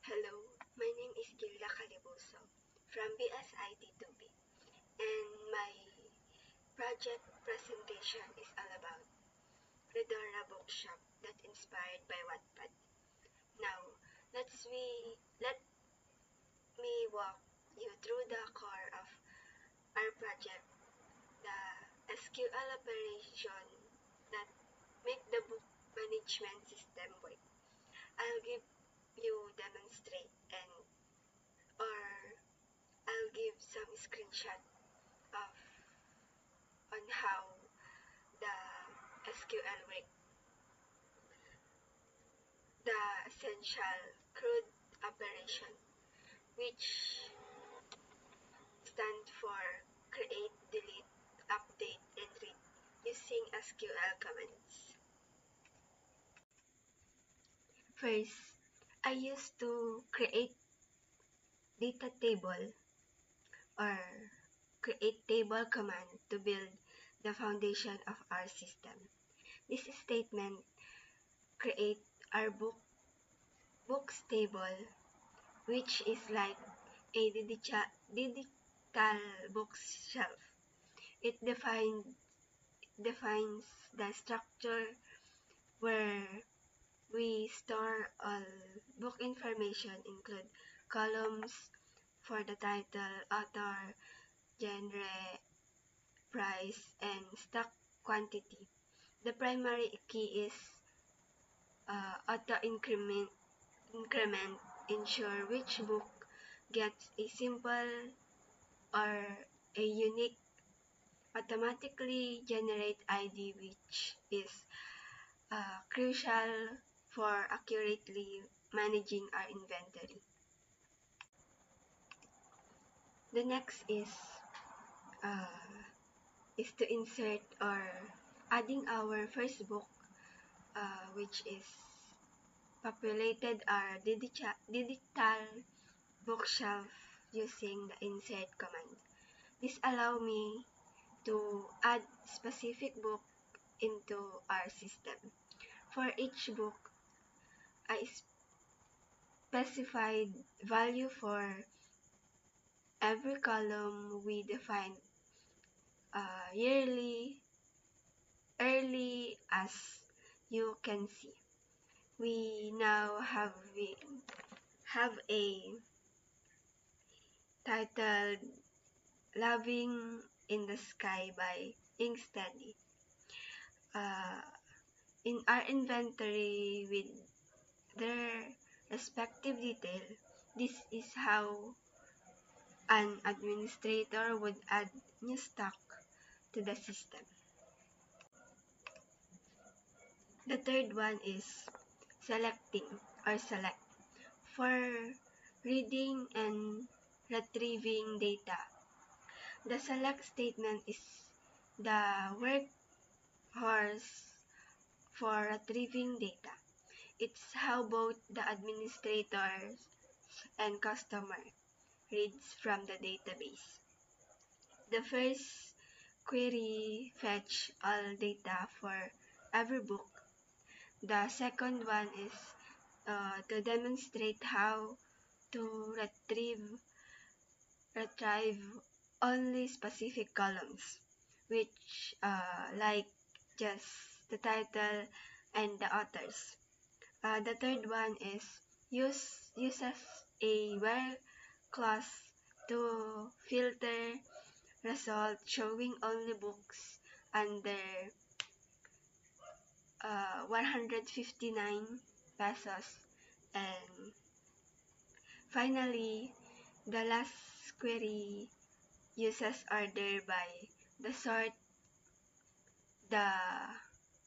Hello, my name is Gilda Calibuso from BSIT2B, and my project presentation is all about Redora Bookshop that inspired by Wattpad. Now, let me walk you through the core of our project, the SQL operation that make the book management system work. I'll give you demonstrate and or I'll give some screenshot of on how the SQL work. The essential CRUD operation, which stand for create, delete, update, and read using SQL commands. First, I used to create data table or create table command to build the foundation of our system. This statement create our books table, which is like a digital bookshelf. It defines the structure where we store all book information, include columns for the title, author, genre, price, and stock quantity. The primary key is auto increment ensure which book gets a simple or a unique automatically generate ID, which is crucial for accurately managing our inventory. The next uh, is to insert or adding our first book, which is populated our digital bookshelf using the insert command. This allow me to add specific book into our system. For each book, I specified value for every column. We define yearly, early, as you can see. We now have a titled Loving in the Sky by Inksteady. Uh, in our inventory with their respective detail, this is how an administrator would add new stock to the system. The third one is selecting or select. For reading and retrieving data, the select statement is the workhorse for retrieving data. It's how both the administrators and customer reads from the database. The first query fetch all data for every book. The second one is to demonstrate how to retrieve only specific columns, which like just the title and the authors. The third one is uses a where clause to filter result showing only books under 159 pesos. And finally, the last query uses order by the sort the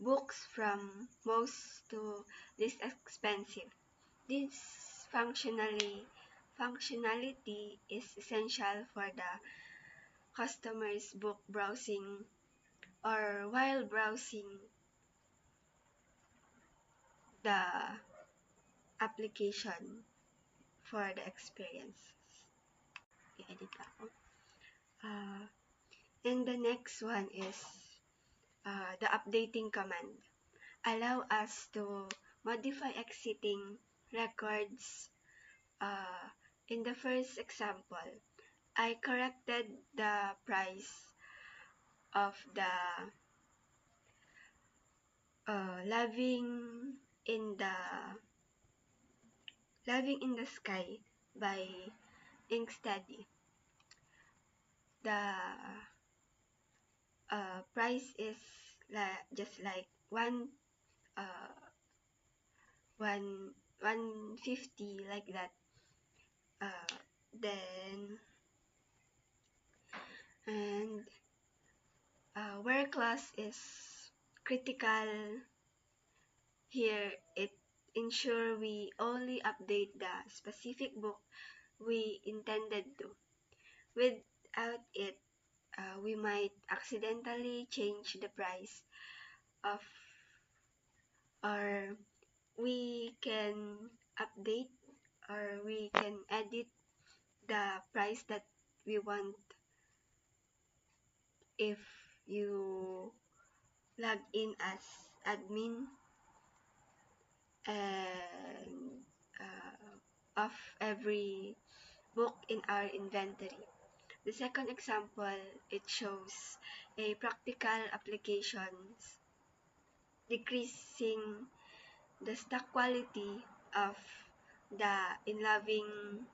books from most to least expensive. This functionality is essential for the customer's book browsing or while browsing the application for the experience. I-edit ako. And the next one is the updating command. Allow us to modify exiting records In the first example, I corrected the price of the Loving in the Loving in the Sky by Inksteady. The price is just like uh, 150 like that. Then and where class is critical here, it ensure we only update the specific book we intended to. Without it, we might accidentally change the price of, or we can update, or we can edit the price that we want if you log in as admin and of every book in our inventory. The second example, it shows a practical applications decreasing the stock quality of the in Loving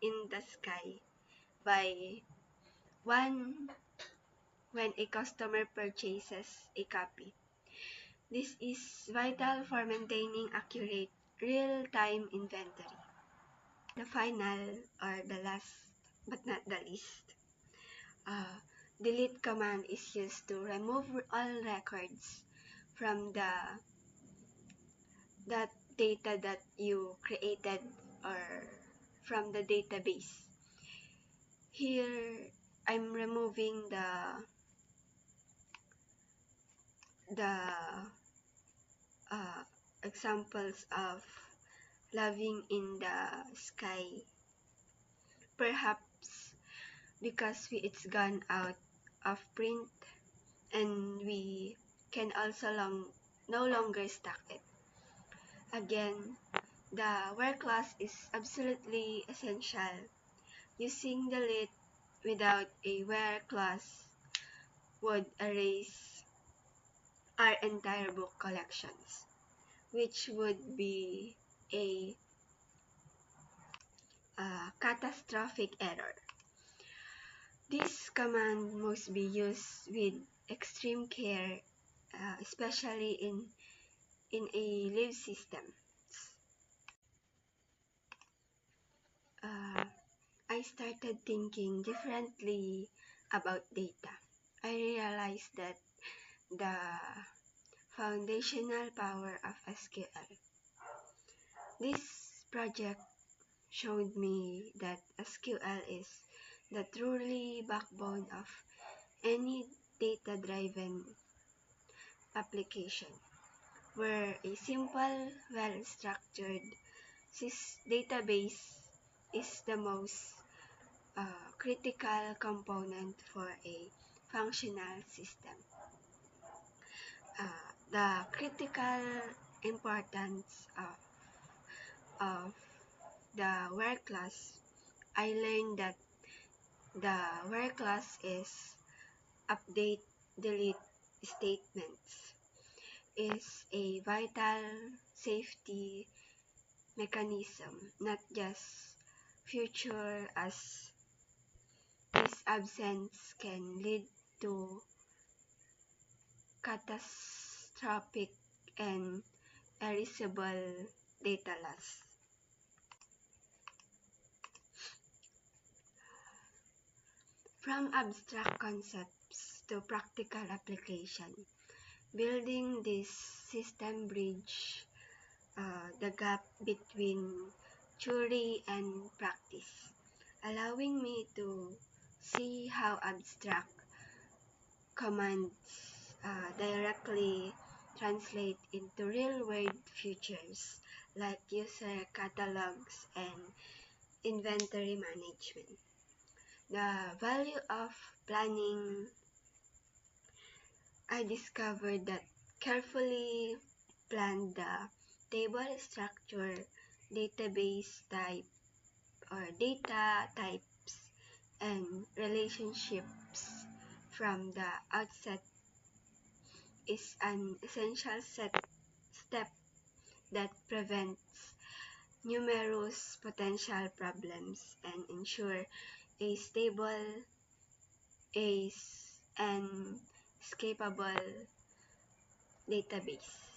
in the Sky by one when a customer purchases a copy. This is vital for maintaining accurate real-time inventory. The final, or the last but not the least, uh, delete command is used to remove all records from that data that you created or from the database. Here, I'm removing the examples of Loving in the Sky, perhaps because it's gone out of print and we can also no longer stock it. Again, the where class is absolutely essential. Using delete without a where class would erase our entire book collections, which would be a catastrophic error. This command must be used with extreme care, especially in a live system. I started thinking differently about data. I realized that the foundational power of SQL. This project showed me that SQL is the truly backbone of any data-driven application, where a simple, well-structured database is the most critical component for a functional system. The critical importance of the where class, I learned that the where class is update delete statements is a vital safety mechanism, not just future, as this absence can lead to catastrophic and erasable data loss. From abstract concepts to practical application, building this system bridge the gap between theory and practice, allowing me to see how abstract commands directly translate into real-world features like user catalogs and inventory management. The value of planning, I discovered that carefully planned the table structure database type or data types and relationships from the outset is an essential step that prevents numerous potential problems and ensure a stable and scalable database.